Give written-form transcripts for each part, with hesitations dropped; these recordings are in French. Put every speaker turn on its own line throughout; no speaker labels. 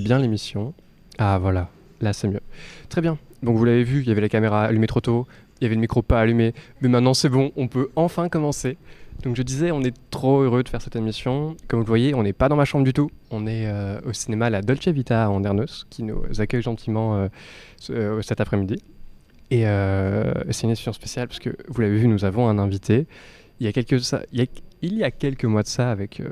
bien l'émission. Ah voilà, là c'est mieux. Très bien. Donc vous l'avez vu, il y avait la caméra allumée trop tôt, il y avait le micro pas allumé, mais maintenant c'est bon, on peut enfin commencer. Donc je disais, on est trop heureux de faire cette émission. Comme vous le voyez, on n'est pas dans ma chambre du tout. On est au cinéma La Dolce Vita à Andernos, qui nous accueille gentiment cet après-midi. Et c'est une émission spéciale parce que vous l'avez vu, nous avons un invité. Il y a quelques mois de ça, avec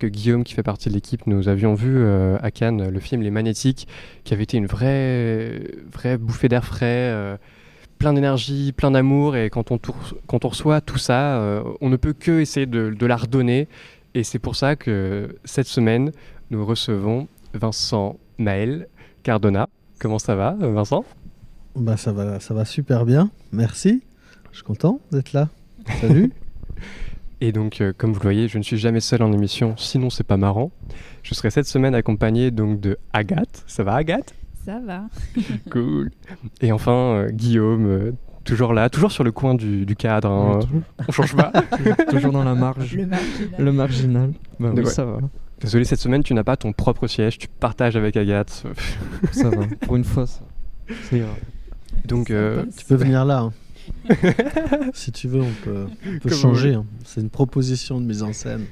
Guillaume qui fait partie de l'équipe, nous avions vu à Cannes le film Les Magnétiques, qui avait été une vraie bouffée d'air frais, plein d'énergie, plein d'amour. Et quand on reçoit tout ça, on ne peut que essayer de la redonner. Et c'est pour ça que cette semaine, nous recevons Vincent Naël Cardona. Comment ça va, Vincent ?
Bah ça va super bien, merci. Je suis content d'être là. Salut.
Et donc, comme vous le voyez, je ne suis jamais seul en émission, sinon c'est pas marrant. Je serai cette semaine accompagné donc de Agathe. Ça va, Agathe ?
Ça va.
Cool. Et enfin, Guillaume, toujours là, toujours sur le coin du cadre. Hein.
Oui,
on change pas.
toujours dans la marge. Le marginal. Bah, oui,
ouais.
Ça va.
Désolé, cette semaine, tu n'as pas ton propre siège, tu partages avec Agathe.
Ça va. Pour une fois, ça ira.
Donc,
tu peux venir là. Hein. Si tu veux, on peut changer. Hein. C'est une proposition de mise en scène.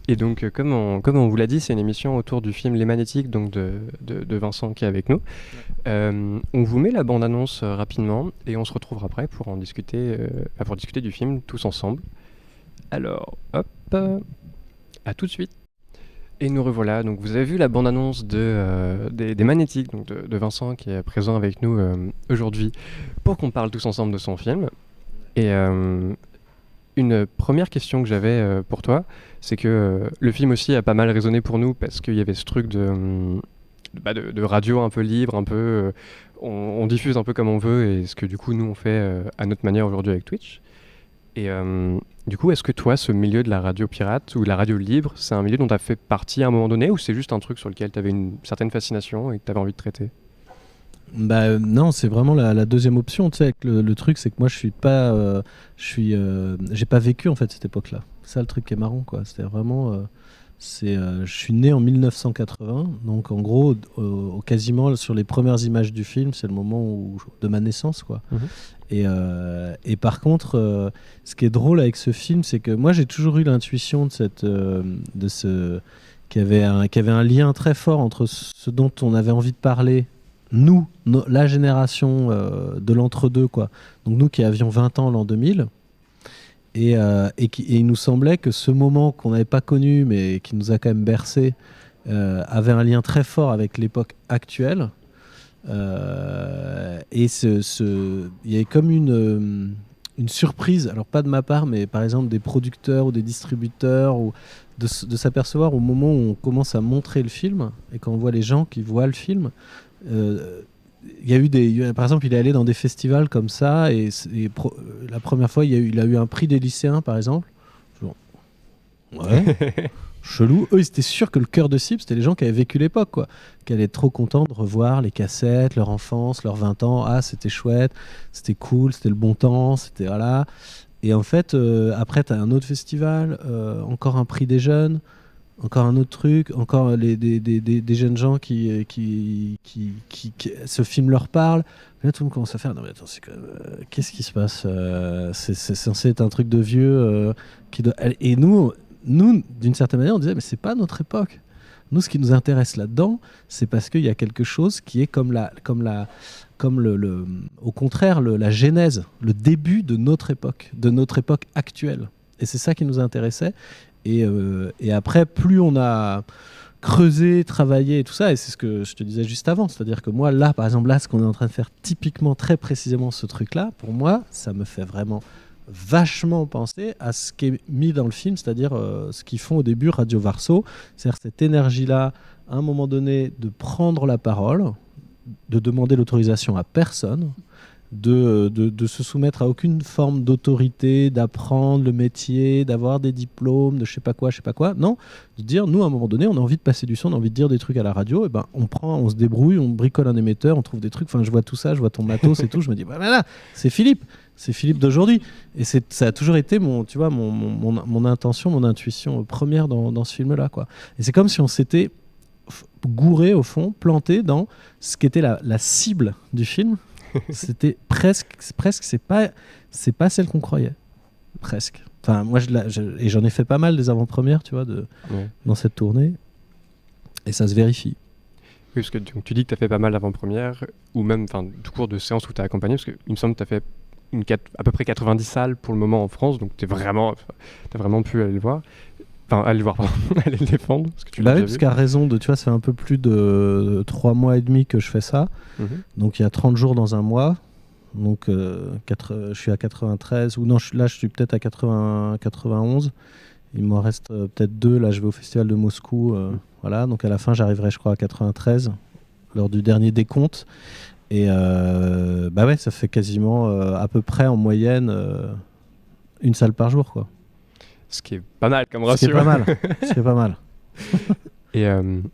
Et donc, comme on vous l'a dit, c'est une émission autour du film Les Magnétiques, donc de Vincent qui est avec nous. On vous met la bande-annonce rapidement et on se retrouvera après pour en discuter, pour discuter du film tous ensemble. Alors, hop, à tout de suite. Et nous revoilà. Donc, vous avez vu la bande-annonce des Magnétiques, donc de Vincent qui est présent avec nous aujourd'hui pour qu'on parle tous ensemble de son film. Et une première question que j'avais pour toi, c'est que le film aussi a pas mal résonné pour nous parce qu'il y avait ce truc de radio un peu libre, un peu on diffuse un peu comme on veut et ce que du coup nous on fait à notre manière aujourd'hui avec Twitch. Et du coup, est-ce que toi, ce milieu de la radio pirate ou de la radio libre, c'est un milieu dont tu as fait partie à un moment donné ou c'est juste un truc sur lequel tu avais une certaine fascination et que tu avais envie de traiter ?
Bah non, c'est vraiment la deuxième option. Tu sais, le truc, c'est que moi, j'ai pas vécu en fait cette époque-là. C'est ça le truc qui est marrant, quoi. C'était vraiment, je suis né en 1980, donc en gros, quasiment sur les premières images du film, c'est le moment de ma naissance, quoi. Mmh. Et par contre, ce qui est drôle avec ce film, c'est que moi, j'ai toujours eu l'intuition qu'il y avait un lien très fort entre ce dont on avait envie de parler. Nous, la génération de l'entre-deux, quoi. Donc nous qui avions 20 ans l'an 2000, et il nous semblait que ce moment qu'on n'avait pas connu, mais qui nous a quand même bercé, avait un lien très fort avec l'époque actuelle. Et il y avait comme une surprise, alors pas de ma part, mais par exemple des producteurs ou des distributeurs, ou de s'apercevoir au moment où on commence à montrer le film, et quand on voit les gens qui voient le film, il y a eu par exemple, il est allé dans des festivals comme ça, et la première fois, il a eu un prix des lycéens, par exemple. Genre, ouais. Chelou. Eux, ils étaient sûrs que le cœur de cible, c'était les gens qui avaient vécu l'époque, quoi. Qui allaient être trop contents de revoir les cassettes, leur enfance, leurs 20 ans. Ah, c'était chouette, c'était cool, c'était le bon temps, c'était voilà. Et en fait, après, tu as un autre festival, encore un prix des jeunes, encore un autre truc, encore des jeunes gens qui ce film leur parle. Et là, tout le monde commence à faire, non mais attends, qu'est-ce qui se passe, c'est censé être un truc de vieux et nous, d'une certaine manière, on disait, mais c'est pas notre époque. Nous, ce qui nous intéresse là-dedans, c'est parce qu'il y a quelque chose qui est au contraire, la genèse, le début de notre époque actuelle. Et c'est ça qui nous intéressait. Et après, plus on a creusé, travaillé et tout ça, et c'est ce que je te disais juste avant, c'est-à-dire que moi, là, par exemple, là, ce qu'on est en train de faire typiquement, très précisément, ce truc-là, pour moi, ça me fait vraiment vachement penser à ce qui est mis dans le film, c'est-à-dire ce qu'ils font au début Radio Varso, c'est-à-dire cette énergie-là, à un moment donné, de prendre la parole, de demander l'autorisation à personne, de se soumettre à aucune forme d'autorité, d'apprendre le métier, d'avoir des diplômes, de je sais pas quoi, non, de dire, nous, à un moment donné, on a envie de passer du son, on a envie de dire des trucs à la radio, et ben, on se débrouille, on bricole un émetteur, on trouve des trucs, enfin, je vois tout ça, je vois ton matos et tout, je me dis, voilà, c'est Philippe d'aujourd'hui. Et ça a toujours été mon intention, mon intuition première dans ce film-là, quoi. Et c'est comme si on s'était gouré au fond, planté dans ce qui était la cible du film. C'était presque c'est pas celle qu'on croyait. Presque. Enfin, moi, et j'en ai fait pas mal des avant-premières, tu vois, dans cette tournée. Et ça se vérifie.
Oui, parce que donc, tu dis que tu as fait pas mal d'avant-premières, ou même tout court de séances où tu as accompagné, parce qu'il me semble que tu as fait à peu près 90 salles pour le moment en France, donc tu as vraiment pu aller le voir. Enfin, aller le voir, pardon, aller le défendre. Parce que
parce qu'à raison de, tu vois, ça fait un peu plus de 3 mois et demi que je fais ça. Donc il y a 30 jours dans un mois. Donc je suis à 93, ou non, là je suis peut-être à 91. Il m'en reste peut-être 2. Là, je vais au Festival de Moscou. Voilà, donc à la fin, j'arriverai, je crois, à 93 lors du dernier décompte. Et ça fait quasiment à peu près en moyenne une salle par jour, quoi.
Ce qui est pas mal comme ratio.
Ce qui est pas mal.
Et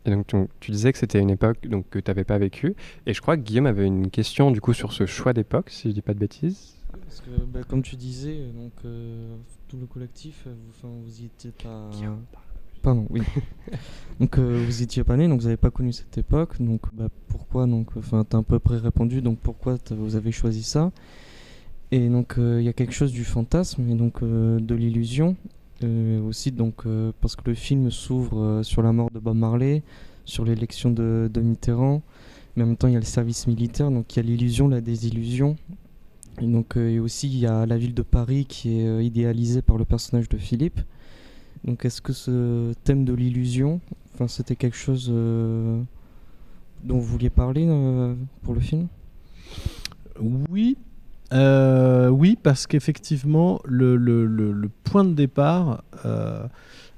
donc tu disais que c'était une époque donc, que tu n'avais pas vécue. Et je crois que Guillaume avait une question du coup sur ce choix d'époque, si je dis pas de bêtises.
Parce que comme tu disais, donc, tout le collectif, vous y étiez pas...
Guillaume.
Pardon, oui. Donc vous étiez pas né, donc vous n'avez pas connu cette époque. Donc pourquoi donc, t'as à peu près répondu, donc pourquoi vous avez choisi ça. Et donc il y a quelque chose du fantasme et donc de l'illusion. Aussi donc parce que le film s'ouvre sur la mort de Bob Marley, sur l'élection de Mitterrand, mais en même temps il y a le service militaire, donc il y a l'illusion, la désillusion, et donc et aussi il y a la ville de Paris qui est idéalisée par le personnage de Philippe. Donc est-ce que ce thème de l'illusion, c'était quelque chose dont vous vouliez parler pour le film ?
Oui. Oui, parce qu'effectivement, le point de départ,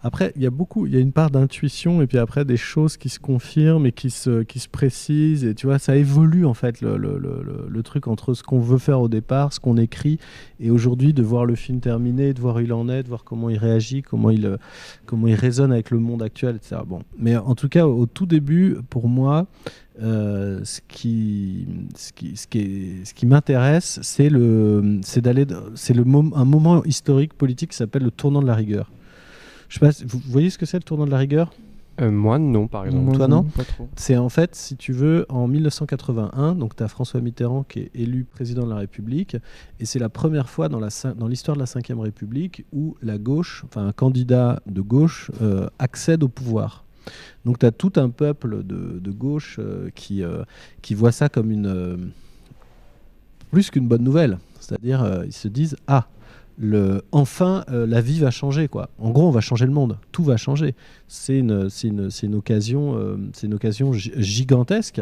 après, il y a une part d'intuition et puis après des choses qui se confirment et qui se précisent. Et tu vois, ça évolue en fait le truc entre ce qu'on veut faire au départ, ce qu'on écrit, et aujourd'hui de voir le film terminé, de voir où il en est, de voir comment il réagit, comment il résonne avec le monde actuel, etc. Bon. Mais en tout cas, au tout début, pour moi, ce qui m'intéresse, c'est un moment historique politique qui s'appelle le tournant de la rigueur. Je sais pas, vous voyez ce que c'est le tournant de la rigueur ?
Moi non, par exemple.
Toi non ?
Pas trop.
C'est en fait, si tu veux, en 1981, donc tu as François Mitterrand qui est élu président de la République, et c'est la première fois dans l'histoire de la Ve République où la gauche, un candidat de gauche accède au pouvoir. Donc tu as tout un peuple de gauche qui voit ça comme plus qu'une bonne nouvelle. C'est-à-dire, ils se disent « Ah, enfin, la vie va changer, quoi. En gros, on va changer le monde. Tout va changer. » C'est une occasion gigantesque.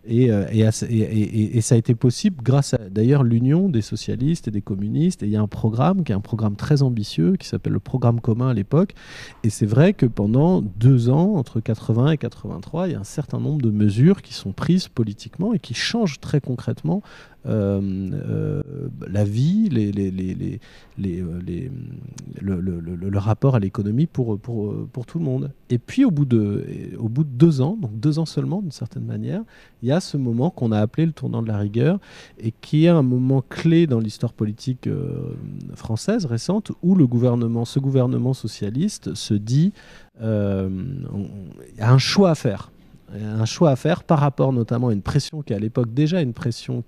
Et ça a été possible grâce à, d'ailleurs, l'union des socialistes et des communistes. Et il y a un programme qui est un programme très ambitieux qui s'appelle le programme commun à l'époque. Et c'est vrai que pendant 2 ans, entre 80 et 83, il y a un certain nombre de mesures qui sont prises politiquement et qui changent très concrètement la vie, le rapport à l'économie pour tout le monde. Et puis au bout de 2 ans, donc 2 ans seulement d'une certaine manière, il y a ce moment qu'on a appelé le tournant de la rigueur et qui est un moment clé dans l'histoire politique française récente où ce gouvernement socialiste se dit il y a un choix à faire. Un choix à faire par rapport notamment à une pression qui est à l'époque déjà une pression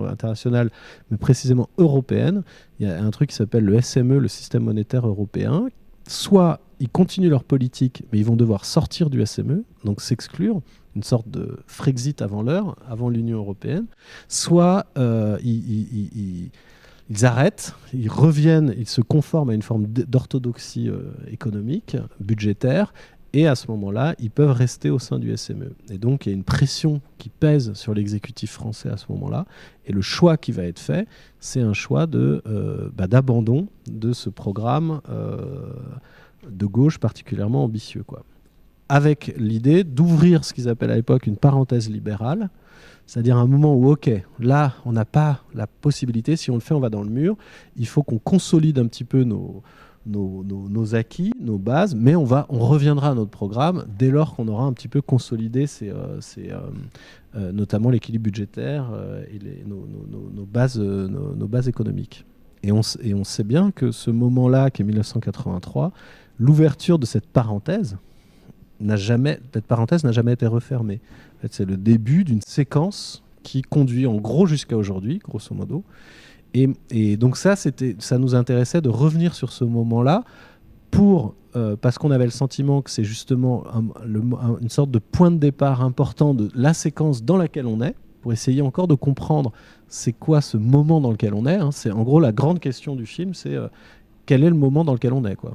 internationale, mais précisément européenne. Il y a un truc qui s'appelle le SME, le système monétaire européen. Soit ils continuent leur politique, mais ils vont devoir sortir du SME, donc s'exclure, une sorte de Frexit avant l'heure, avant l'Union européenne. Soit ils arrêtent, ils reviennent, ils se conforment à une forme d'orthodoxie économique, budgétaire. Et à ce moment-là, ils peuvent rester au sein du SME. Et donc, il y a une pression qui pèse sur l'exécutif français à ce moment-là. Et le choix qui va être fait, c'est un choix d'abandon de ce programme de gauche particulièrement ambitieux, quoi. Avec l'idée d'ouvrir ce qu'ils appellent à l'époque une parenthèse libérale, c'est-à-dire un moment où, ok, là, on n'a pas la possibilité, si on le fait, on va dans le mur. Il faut qu'on consolide un petit peu nos acquis, nos bases, mais on reviendra à notre programme dès lors qu'on aura un petit peu consolidé notamment l'équilibre budgétaire et nos bases économiques. Et on sait bien que ce moment-là, qui est 1983, l'ouverture de cette parenthèse, n'a jamais été refermée. En fait, c'est le début d'une séquence qui conduit en gros jusqu'à aujourd'hui, grosso modo. Et donc ça nous intéressait de revenir sur ce moment-là parce qu'on avait le sentiment que c'est justement une sorte de point de départ important de la séquence dans laquelle on est, pour essayer encore de comprendre c'est quoi ce moment dans lequel on est. Hein. C'est en gros la grande question du film, c'est quel est le moment dans lequel on est, quoi.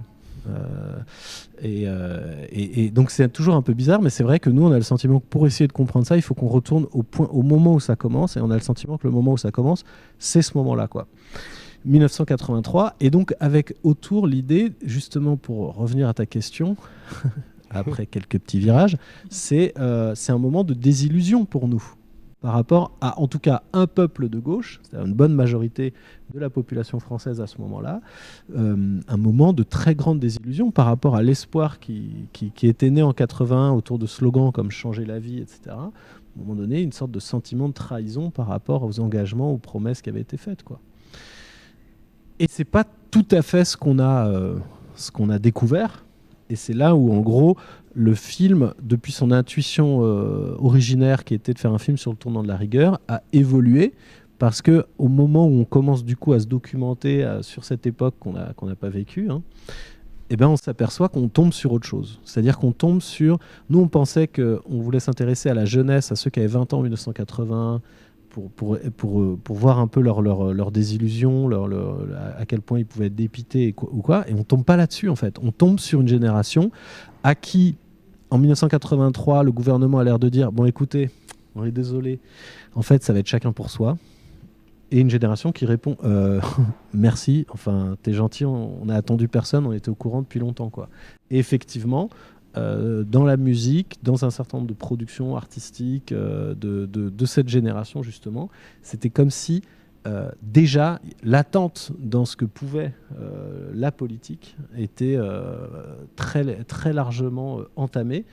Et donc c'est toujours un peu bizarre, mais c'est vrai que nous on a le sentiment que pour essayer de comprendre ça, il faut qu'on retourne au moment où ça commence, et on a le sentiment que le moment où ça commence, c'est ce moment-là, quoi. 1983, et donc avec autour l'idée, justement pour revenir à ta question, après quelques petits virages, c'est un moment de désillusion pour nous, par rapport à, en tout cas, un peuple de gauche, c'est-à-dire une bonne majorité de la population française à ce moment-là, un moment de très grande désillusion par rapport à l'espoir qui était né en 81 autour de slogans comme « changer la vie », etc. À un moment donné, une sorte de sentiment de trahison par rapport aux engagements, aux promesses qui avaient été faites, quoi. Et c'est pas tout à fait ce qu'on a découvert. Et c'est là où, en gros, le film, depuis son intuition originaire, qui était de faire un film sur le tournant de la rigueur, a évolué. Parce que au moment où on commence du coup à se documenter sur cette époque qu'on n'a pas vécue, hein, eh ben on s'aperçoit qu'on tombe sur autre chose. C'est-à-dire qu'on tombe sur... Nous, on pensait qu'on voulait s'intéresser à la jeunesse, à ceux qui avaient 20 ans en 1981, pour voir un peu leur désillusion, à quel point ils pouvaient être dépités ou quoi. Et on tombe pas là-dessus, en fait. On tombe sur une génération à qui, en 1983, le gouvernement a l'air de dire « Bon, écoutez, on est désolé, en fait, ça va être chacun pour soi ». Et une génération qui répond merci, enfin, t'es gentil, on n'a attendu personne, on était au courant depuis longtemps, quoi. Et effectivement, dans la musique, dans un certain nombre de productions artistiques de cette génération, justement, c'était comme si déjà l'attente dans ce que pouvait la politique était très, très largement entamée,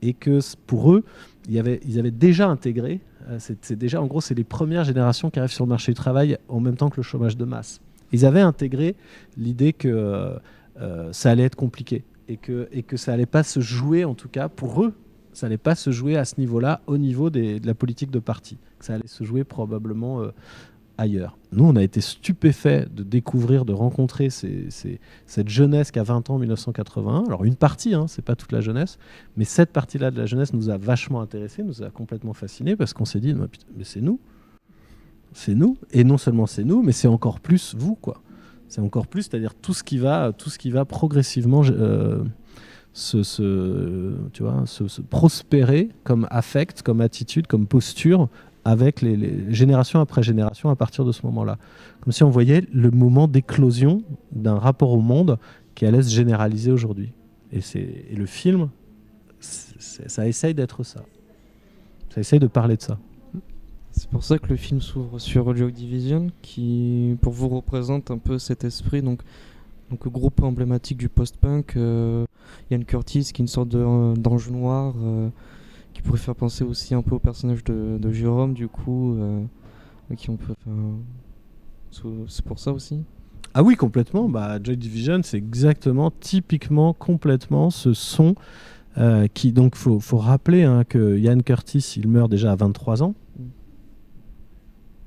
et que pour eux, ils avaient déjà intégré, c'est déjà, en gros, c'est les premières générations qui arrivent sur le marché du travail en même temps que le chômage de masse. Ils avaient intégré l'idée que ça allait être compliqué, et que ça allait pas se jouer, en tout cas pour eux, ça allait pas se jouer à ce niveau-là, au niveau de la politique de parti. Que ça allait se jouer probablement ailleurs. Nous, on a été stupéfaits de découvrir, de rencontrer cette jeunesse qui a 20 ans en 1981. Alors une partie, hein, c'est pas toute la jeunesse, mais cette partie-là de la jeunesse nous a vachement intéressés, nous a complètement fascinés, parce qu'on s'est dit, mais c'est nous. C'est nous. Et non seulement c'est nous, mais c'est encore plus vous, quoi. C'est encore plus, c'est-à-dire tout ce qui va progressivement se prospérer comme affect, comme attitude, comme posture, avec les générations après génération à partir de ce moment-là. Comme si on voyait le moment d'éclosion d'un rapport au monde qui allait se généraliser aujourd'hui. Et le film, ça essaye d'être ça. Ça essaye de parler de ça.
C'est pour ça que le film s'ouvre sur Joy Division, qui pour vous représente un peu cet esprit, donc groupe emblématique du post-punk. Yann Curtis, qui est une sorte d'ange noir, qui pourrait faire penser aussi un peu au personnage de Jérôme, du coup, qui on peut. C'est pour ça aussi.
Ah oui, complètement. Joy Division, c'est exactement, typiquement, complètement ce son qui, donc, faut rappeler que Yann Curtis, il meurt déjà à 23 ans.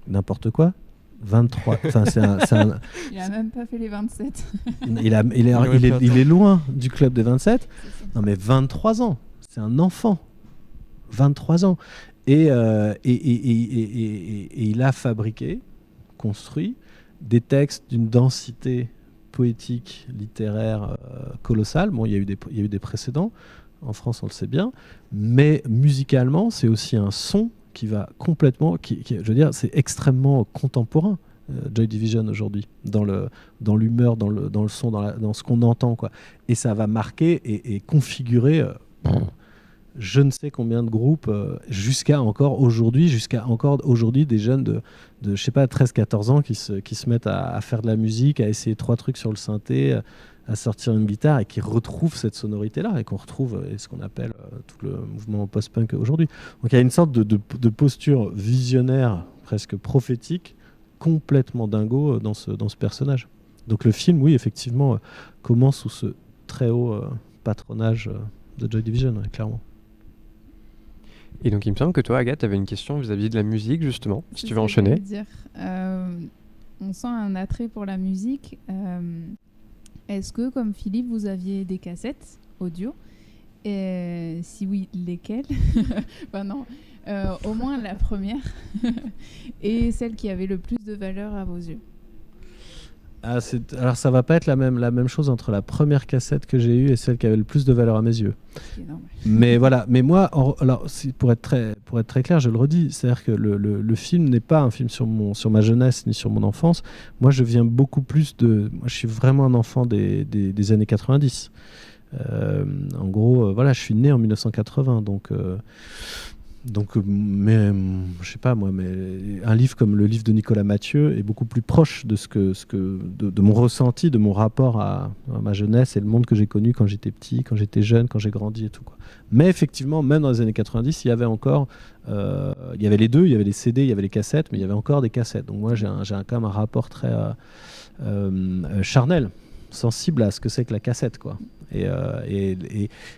N'importe quoi. 23.
Il a même pas fait les 27.
Il est loin du club des 27. Non, mais 23 ans. C'est un enfant. 23 ans. Et il a fabriqué, construit des textes d'une densité poétique, littéraire colossale. Bon, il y a eu des précédents. En France, on le sait bien. Mais musicalement, c'est aussi un son qui va complètement, je veux dire, c'est extrêmement contemporain, Joy Division aujourd'hui, dans l'humeur, dans le son, dans ce qu'on entend, quoi. Et ça va marquer et configurer je ne sais combien de groupes jusqu'à encore aujourd'hui des jeunes de je sais pas, 13-14 ans qui se mettent à faire de la musique, à essayer 3 trucs sur le synthé, à sortir une guitare, et qui retrouvent cette sonorité-là, et qu'on retrouve ce qu'on appelle tout le mouvement post-punk aujourd'hui. Donc il y a une sorte de posture visionnaire, presque prophétique, complètement dingo dans ce personnage. Donc le film, oui, effectivement, commence sous ce très haut patronage The Joy Division, ouais, clairement.
Et donc, il me semble que toi, Agathe, tu avais une question vis-à-vis de la musique, justement, si tu veux
C'est ce que
enchaîner.
j'allais dire. On sent un attrait pour la musique. Est-ce que, comme Philippe, vous aviez des cassettes audio? Et si oui, lesquelles? Enfin non, au moins la première et celle qui avait le plus de valeur à vos yeux.
Alors ça va pas être la même chose entre la première cassette que j'ai eue et celle qui avait le plus de valeur à mes yeux.
Ce qui est normal.
Mais voilà, mais moi, pour être très clair, je le redis, c'est-à-dire que le film n'est pas un film sur ma jeunesse ni sur mon enfance. Moi, je viens beaucoup plus moi, je suis vraiment un enfant des années 90. En gros, voilà, je suis né en 1980, donc mais je sais pas moi, mais un livre comme le livre de Nicolas Mathieu est beaucoup plus proche de de mon ressenti, de mon rapport à ma jeunesse et le monde que j'ai connu quand j'étais petit, quand j'étais jeune, quand j'ai grandi et tout, quoi. Mais effectivement, même dans les années 90, il y avait encore, il y avait les deux, il y avait les CD, il y avait les cassettes, mais il y avait encore des cassettes. Donc moi, j'ai quand même un rapport très charnel, sensible à ce que c'est que la cassette, quoi. Et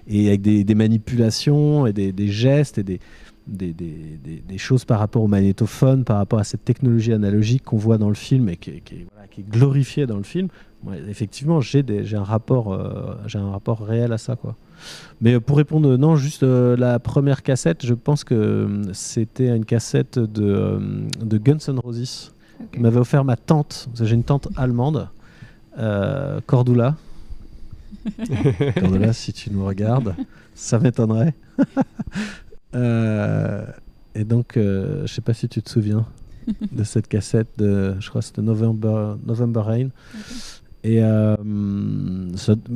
avec des manipulations et des gestes et des choses par rapport au magnétophone, par rapport à cette technologie analogique qu'on voit dans le film et qui est glorifiée dans le film. Ouais, effectivement, j'ai un rapport réel à ça, quoi. Mais pour répondre, non, juste la première cassette, je pense que c'était une cassette de Guns N' Roses que m'avait offert ma tante. J'ai une tante allemande, Cordula. Cordula, si tu nous regardes, ça m'étonnerait. Et donc, je sais pas si tu te souviens de cette cassette je crois que c'était November Rain. Et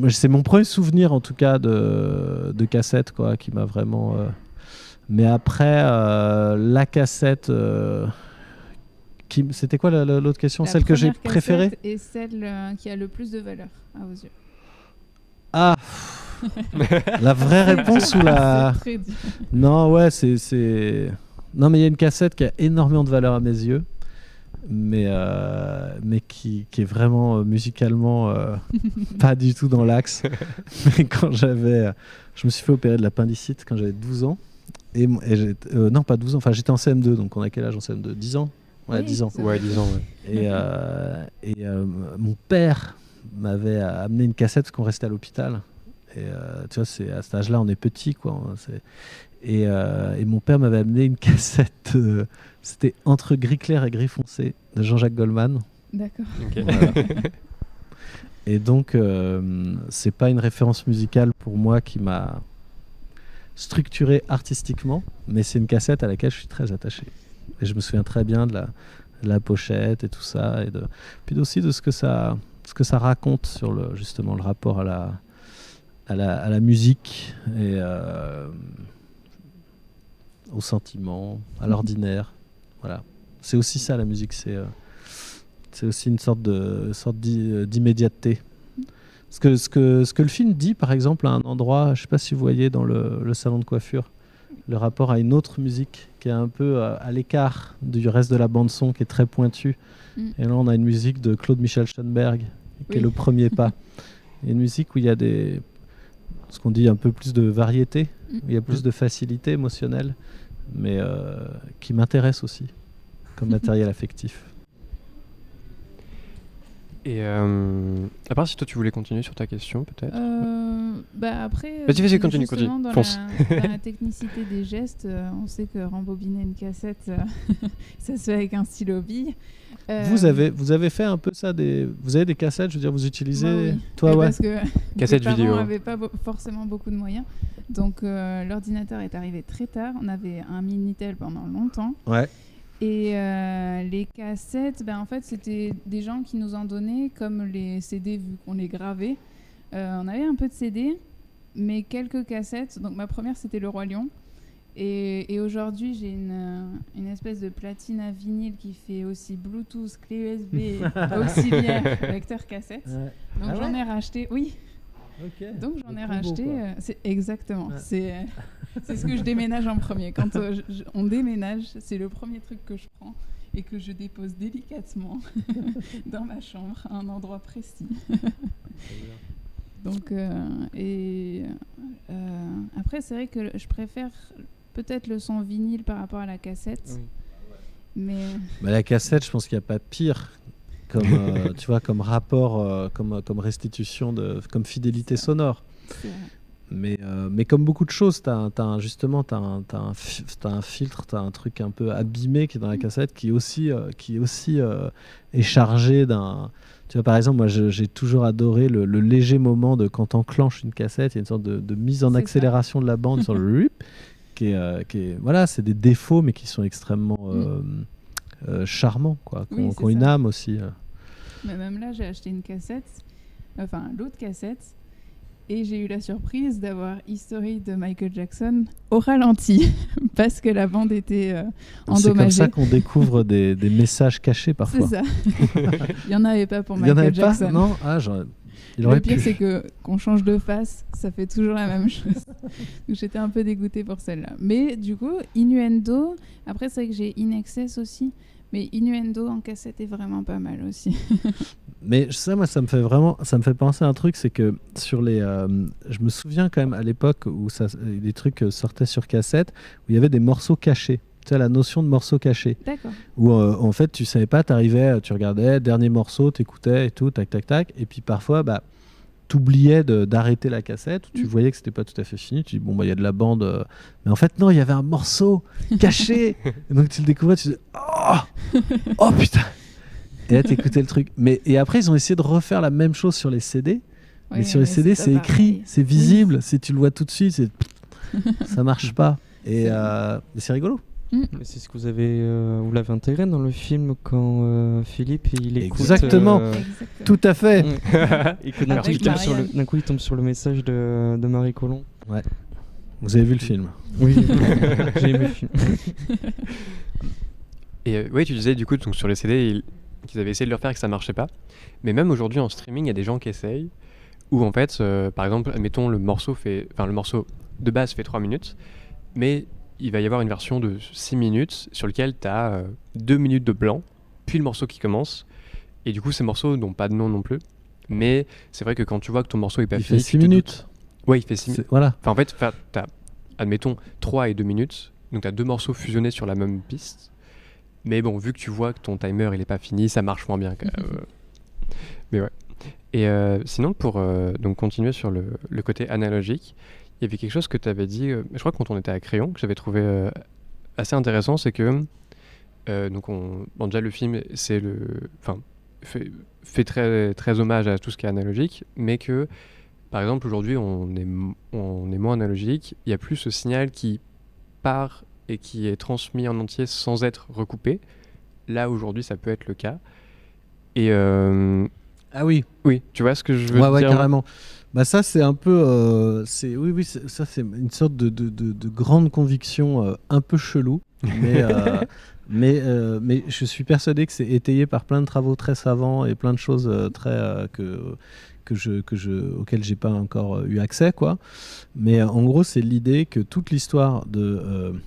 c'est mon premier souvenir en tout cas de cassette, quoi, qui m'a vraiment. Mais après, la cassette. C'était quoi l'autre question? Celle que j'ai préférée?
Et celle qui a le plus de valeur à vos yeux.
Ah. La vraie réponse ou la...
C'est très dur.
Non, ouais, Non, mais il y a une cassette qui a énormément de valeur à mes yeux, mais qui est vraiment musicalement pas du tout dans l'axe. Mais je me suis fait opérer de l'appendicite quand j'avais 12 ans. Non, pas 12 ans, enfin j'étais en CM2, donc on a quel âge en CM2? 10 ans? Ouais,
Oui,
10 ans.
Ouais, 10 ans, ouais.
Et mon père m'avait amené une cassette parce qu'on restait à l'hôpital. Et tu vois, à cet âge-là, on est petit, quoi. Et mon père m'avait amené une cassette, c'était Entre gris clair et gris foncé de Jean-Jacques Goldman.
D'accord.
Okay.
Voilà. Et donc, c'est pas une référence musicale pour moi qui m'a structuré artistiquement, mais c'est une cassette à laquelle je suis très attaché. Et je me souviens très bien de la pochette et tout ça, et puis aussi de ce que ça raconte sur justement le rapport à la musique et au sentiment, à l'ordinaire. Voilà. C'est aussi ça, la musique. C'est aussi une sorte d'immédiateté. Ce que le film dit, par exemple, à un endroit, je ne sais pas si vous voyez dans le salon de coiffure, le rapport à une autre musique qui est un peu à l'écart du reste de la bande-son, qui est très pointue. Et là, on a une musique de Claude Michel Schoenberg, qui est le premier pas. Il y a une musique où il y a ce qu'on dit un peu plus de variété, où il y a plus de facilité émotionnelle, mais qui m'intéresse aussi comme matériel affectif.
Et à part si toi tu voulais continuer sur ta question, peut-être.
Après,
vas-y, continue.
Dans
Fonce.
la technicité des gestes, on sait que rembobiner une cassette, ça se fait avec un stylo bille.
Vous avez fait un peu ça, vous avez des cassettes, je veux dire, vous utilisez...
Oui.
Toi, ouais.
Parce que
Cassette
mes
vidéo.
parents n'avaient pas forcément beaucoup de moyens. Donc l'ordinateur est arrivé très tard. On avait un Minitel pendant longtemps.
Ouais.
Et les cassettes, en fait, c'était des gens qui nous en donnaient, comme les CD, vu qu'on les gravait. On avait un peu de CD, mais quelques cassettes. Donc ma première, c'était Le Roi Lion. Et aujourd'hui, j'ai une espèce de platine à vinyle qui fait aussi Bluetooth, clé USB, auxiliaire, lecteur cassette. Ouais. Donc j'en ai racheté, oui.
Okay.
Donc j'en ai racheté, c'est exactement. Ouais. C'est ce que je déménage en premier. Quand on déménage, c'est le premier truc que je prends et que je dépose délicatement dans ma chambre, à un endroit précis. Donc, après, c'est vrai que je préfère peut-être le son vinyle par rapport à la cassette.
Oui.
Mais
Bah, la cassette, je pense qu'il n'y a pas pire comme, tu vois, comme rapport, comme restitution, comme fidélité sonore.
c'est vrai.
Mais comme beaucoup de choses, justement, t'as un filtre, t'as un truc un peu abîmé qui est dans la cassette, qui est chargé d'un... Tu vois, par exemple, moi, j'ai toujours adoré le léger moment de quand t'enclenches une cassette, il y a une sorte de mise en
C'est ça.
accélération de la bande sur le rip, qui est, voilà, c'est des défauts, mais qui sont extrêmement charmants, quoi, qui
Oui,
ont
c'est
une
ça.
âme aussi.
Mais même là, j'ai acheté une cassette, enfin l'autre cassette, et j'ai eu la surprise d'avoir History de Michael Jackson au ralenti, parce que la bande était
C'est comme
endommagée.
ça qu'on découvre des messages cachés
C'est
parfois.
ça. Il n'y en avait pas pour
Il y en
Michael
avait pas,
Jackson.
non? Il
Le
aurait
pire,
pu.
c'est qu'on change de face, ça fait toujours la même chose. Donc j'étais un peu dégoûtée pour celle-là. Mais du coup, Innuendo, après c'est vrai que j'ai In Excess aussi, mais Innuendo en cassette est vraiment pas mal aussi.
Mais ça, moi, ça me fait penser à un truc, c'est que sur les, je me souviens quand même à l'époque où les trucs sortaient sur cassette, où il y avait des morceaux cachés. Tu sais, la notion de morceaux cachés,
D'accord.
où en fait, tu savais pas, t'arrivais, tu regardais, dernier morceau, t'écoutais et tout, tac, tac, tac, et puis parfois, bah, t'oubliais d'arrêter la cassette, ou tu voyais que c'était pas tout à fait fini, tu dis, bon, bah, il y a de la bande, mais en fait, non, il y avait un morceau caché, et donc tu le découvrais, tu dis, oh putain! Et là, t'écoutais le truc. Et après, ils ont essayé de refaire la même chose sur les CD. Mais
Ouais,
sur les CD,
pas
c'est écrit,
pareil.
c'est visible. Si tu le vois tout de suite, ça marche pas. Et
C'est
mais c'est rigolo.
Mais c'est ce que vous l'avez intégré dans le film quand Philippe il écoute.
Exactement.
Exactement.
Tout à fait.
Et que d'un coup,
Avec Marianne.
d'un coup, il tombe sur le message de Marie Colomb.
Vous avez vu le film?
Oui, j'ai aimé le film.
Et oui, tu disais du coup donc, sur les CD qu'ils avaient essayé de le faire et que ça marchait pas. Mais même aujourd'hui en streaming, il y a des gens qui essayent où en fait, par exemple, admettons le morceau de base fait 3 minutes, mais il va y avoir une version de 6 minutes sur lequel tu as 2 minutes de blanc, puis le morceau qui commence. Et du coup, ces morceaux n'ont pas de nom non plus. Mais c'est vrai que quand tu vois que ton morceau est pas
Il
fini,
fait 6 minutes.
Ouais, il fait 6 minutes.
Voilà.
Enfin, en fait, t'as, admettons, 3 et 2 minutes. Donc, tu as 2 morceaux fusionnés sur la même piste. Mais bon, vu que tu vois que ton timer, il est pas fini, ça marche moins bien. Mais ouais. Et sinon, pour donc continuer sur le côté analogique, il y avait quelque chose que tu avais dit, je crois quand on était à Crayon, que j'avais trouvé assez intéressant, c'est que donc déjà le film fait très, très hommage à tout ce qui est analogique, mais que par exemple aujourd'hui on est moins analogique, il y a plus ce signal qui part et qui est transmis en entier sans être recoupé. Là aujourd'hui ça peut être le cas. Et
Ah oui.
oui, tu vois ce que je veux
Ouais,
dire?
carrément. Bah ça, c'est un peu, oui, ça c'est une sorte de grande conviction un peu chelou, mais je suis persuadé que c'est étayé par plein de travaux très savants et plein de choses auxquelles j'ai pas encore eu accès, quoi. Mais en gros, c'est l'idée que toute l'histoire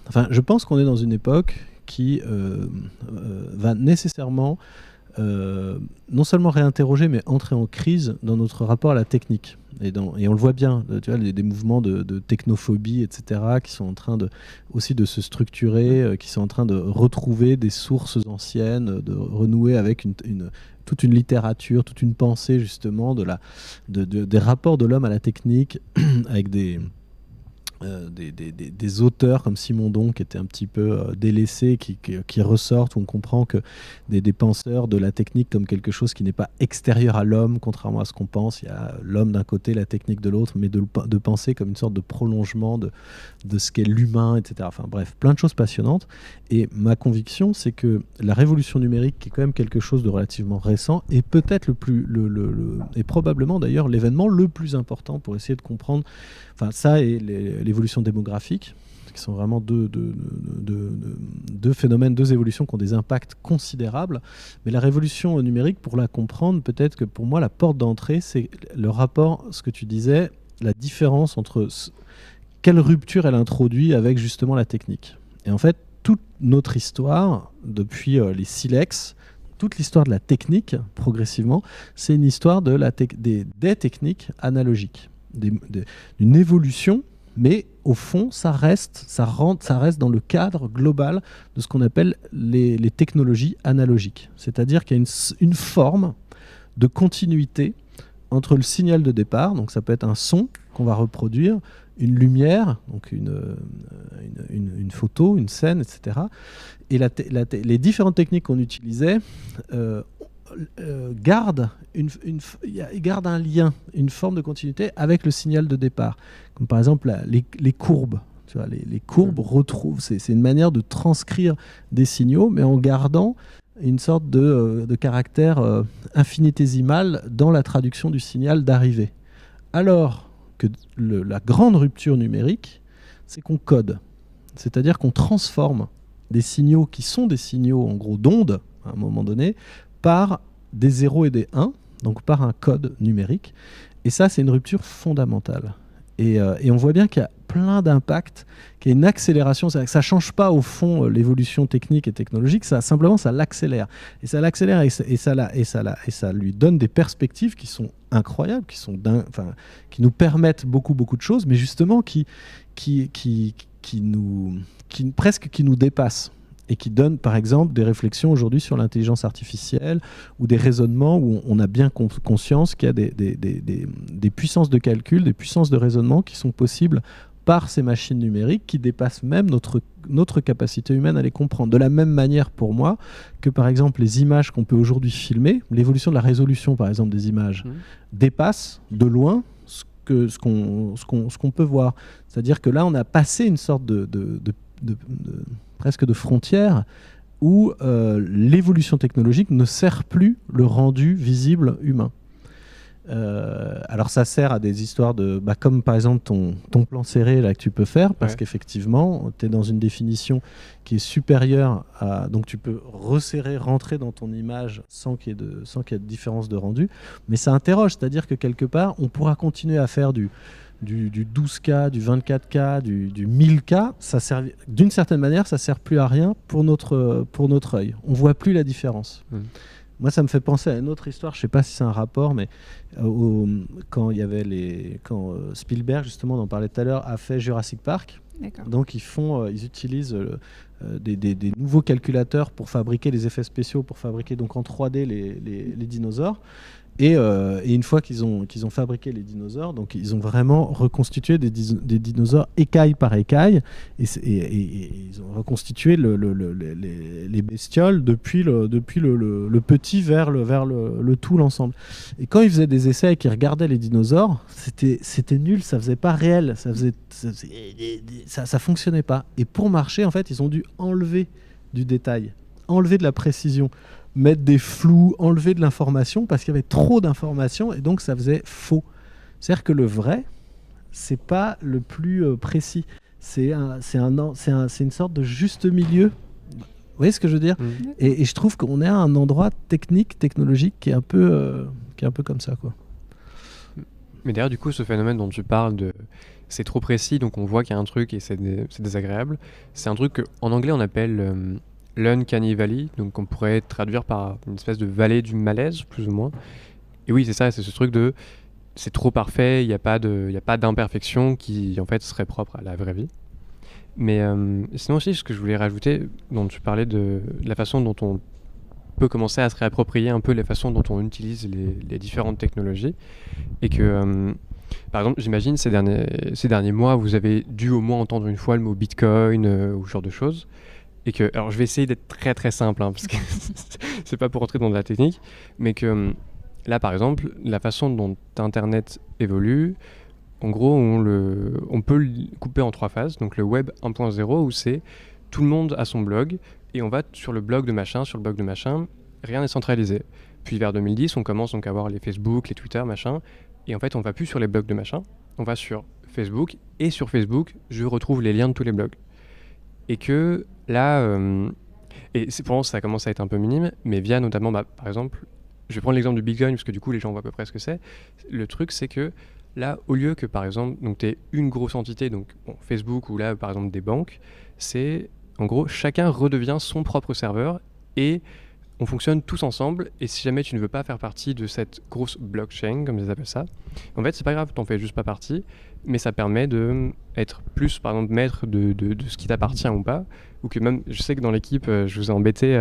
enfin, je pense qu'on est dans une époque qui va nécessairement non seulement réinterroger, mais entrer en crise dans notre rapport à la technique. Et on le voit bien, tu vois, des mouvements de technophobie, etc., qui sont en train aussi de se structurer, qui sont en train de retrouver des sources anciennes, de renouer avec toute une littérature, toute une pensée, justement, des rapports de l'homme à la technique, avec des auteurs comme Simondon qui étaient un petit peu délaissés, qui ressortent, où on comprend que des penseurs de la technique comme quelque chose qui n'est pas extérieur à l'homme, contrairement à ce qu'on pense. Il y a l'homme d'un côté, la technique de l'autre, mais de penser comme une sorte de prolongement de ce qu'est l'humain, etc. Enfin bref, plein de choses passionnantes. Et ma conviction, c'est que la révolution numérique, qui est quand même quelque chose de relativement récent, est peut-être et probablement d'ailleurs l'événement le plus important pour essayer de comprendre, enfin ça et l'évolution démographique, qui sont vraiment deux phénomènes, deux évolutions qui ont des impacts considérables. Mais la révolution numérique, pour la comprendre, peut-être que pour moi, la porte d'entrée, c'est le rapport, ce que tu disais, la différence entre quelle rupture elle introduit avec justement la technique. Et en fait, toute notre histoire, depuis les silex, toute l'histoire de la technique, progressivement, c'est une histoire des techniques analogiques, d'une évolution, mais au fond, ça reste dans le cadre global de ce qu'on appelle les technologies analogiques. C'est-à-dire qu'il y a une forme de continuité entre le signal de départ, donc ça peut être un son qu'on va reproduire, une lumière, donc une photo, une scène, etc. Et les différentes techniques qu'on utilisait gardent un lien, une forme de continuité avec le signal de départ. Comme par exemple les courbes. Tu vois, les courbes retrouvent, c'est une manière de transcrire des signaux, mais en gardant une sorte de caractère infinitésimal dans la traduction du signal d'arrivée. Alors que la grande rupture numérique, c'est qu'on code. C'est-à-dire qu'on transforme des signaux qui sont des signaux, en gros, d'ondes, à un moment donné, par des 0 et des 1, donc par un code numérique. Et ça, c'est une rupture fondamentale. Et on voit bien qu'il y a plein d'impacts, qu'il y a une accélération. Ça ne change pas, au fond, l'évolution technique et technologique, simplement, ça l'accélère. Et ça l'accélère et ça lui donne des perspectives qui sont incroyables, qui nous permettent beaucoup de choses, mais justement qui nous dépassent. Et qui donne, par exemple, des réflexions aujourd'hui sur l'intelligence artificielle ou des raisonnements où on a bien conscience qu'il y a des puissances de calcul, des puissances de raisonnement qui sont possibles par ces machines numériques qui dépassent même notre capacité humaine à les comprendre. De la même manière, pour moi, que par exemple les images qu'on peut aujourd'hui filmer, l'évolution de la résolution, par exemple, des images, dépasse de loin ce qu'on peut voir. C'est-à-dire que là, on a passé une sorte presque de frontière où l'évolution technologique ne sert plus le rendu visible humain. Alors ça sert à des histoires comme par exemple ton plan serré là, que tu peux faire, parce qu'effectivement tu es dans une définition qui est supérieure à... Donc tu peux resserrer, rentrer dans ton image sans qu'il y ait de différence de rendu, mais ça interroge, c'est-à-dire que quelque part on pourra continuer à faire du 12K, du 24K, du 1000K, d'une certaine manière, ça ne sert plus à rien pour notre œil. On ne voit plus la différence. Moi, ça me fait penser à une autre histoire, je ne sais pas si c'est un rapport, mais quand Spielberg, justement, on en parlait tout à l'heure, a fait Jurassic Park. D'accord. Donc ils utilisent des nouveaux calculateurs pour fabriquer les effets spéciaux, pour fabriquer donc en 3D les dinosaures. Et une fois qu'ils ont fabriqué les dinosaures, donc ils ont vraiment reconstitué des dinosaures écaille par écaille, et ils ont reconstitué les bestioles depuis le petit vers le tout, l'ensemble. Et quand ils faisaient des essais et qu'ils regardaient les dinosaures, c'était nul, ça faisait pas réel, ça fonctionnait pas. Et pour marcher, en fait, ils ont dû enlever du détail, enlever de la précision, mettre des flous, enlever de l'information parce qu'il y avait trop d'informations et donc ça faisait faux. C'est-à-dire que le vrai, c'est pas le plus précis. C'est une sorte de juste milieu. Vous voyez ce que je veux dire ? Et je trouve qu'on est à un endroit technologique qui est un peu comme ça, quoi.
Mais d'ailleurs, du coup, ce phénomène dont tu parles c'est trop précis, donc on voit qu'il y a un truc et c'est désagréable. C'est un truc qu'en anglais on appelle l'Uncanny Valley, donc on pourrait traduire par une espèce de vallée du malaise, plus ou moins. Et oui, c'est ça, c'est ce truc de c'est trop parfait, il n'y a pas d'imperfection qui en fait serait propre à la vraie vie. Mais sinon aussi, ce que je voulais rajouter, dont tu parlais de la façon dont on peut commencer à se réapproprier un peu les façons dont on utilise les différentes technologies, et que par exemple, j'imagine ces derniers mois, vous avez dû au moins entendre une fois le mot Bitcoin ou ce genre de choses. Et alors je vais essayer d'être très très simple, parce que c'est pas pour rentrer dans de la technique, mais que là par exemple, la façon dont Internet évolue, en gros on peut le couper en 3 phases. Donc le web 1.0 où c'est tout le monde a son blog et on va sur le blog de machin, rien n'est centralisé. Puis vers 2010, on commence donc à avoir les Facebook, les Twitter, machin, et en fait on va plus sur les blogs de machin, on va sur Facebook, et sur Facebook, je retrouve les liens de tous les blogs. Et que là, et pour moi ça commence à être un peu minime, mais via notamment, par exemple, je vais prendre l'exemple du Bitcoin parce que du coup les gens voient à peu près ce que c'est. Le truc c'est que là, au lieu que par exemple, donc tu es une grosse entité, donc Facebook ou là par exemple des banques, c'est en gros chacun redevient son propre serveur et on fonctionne tous ensemble, et si jamais tu ne veux pas faire partie de cette grosse blockchain, comme ils appellent ça, en fait, c'est pas grave, t'en fais juste pas partie, mais ça permet d'être plus, par exemple, maître de ce qui t'appartient ou pas, ou que même, je sais que dans l'équipe, je vous ai embêté,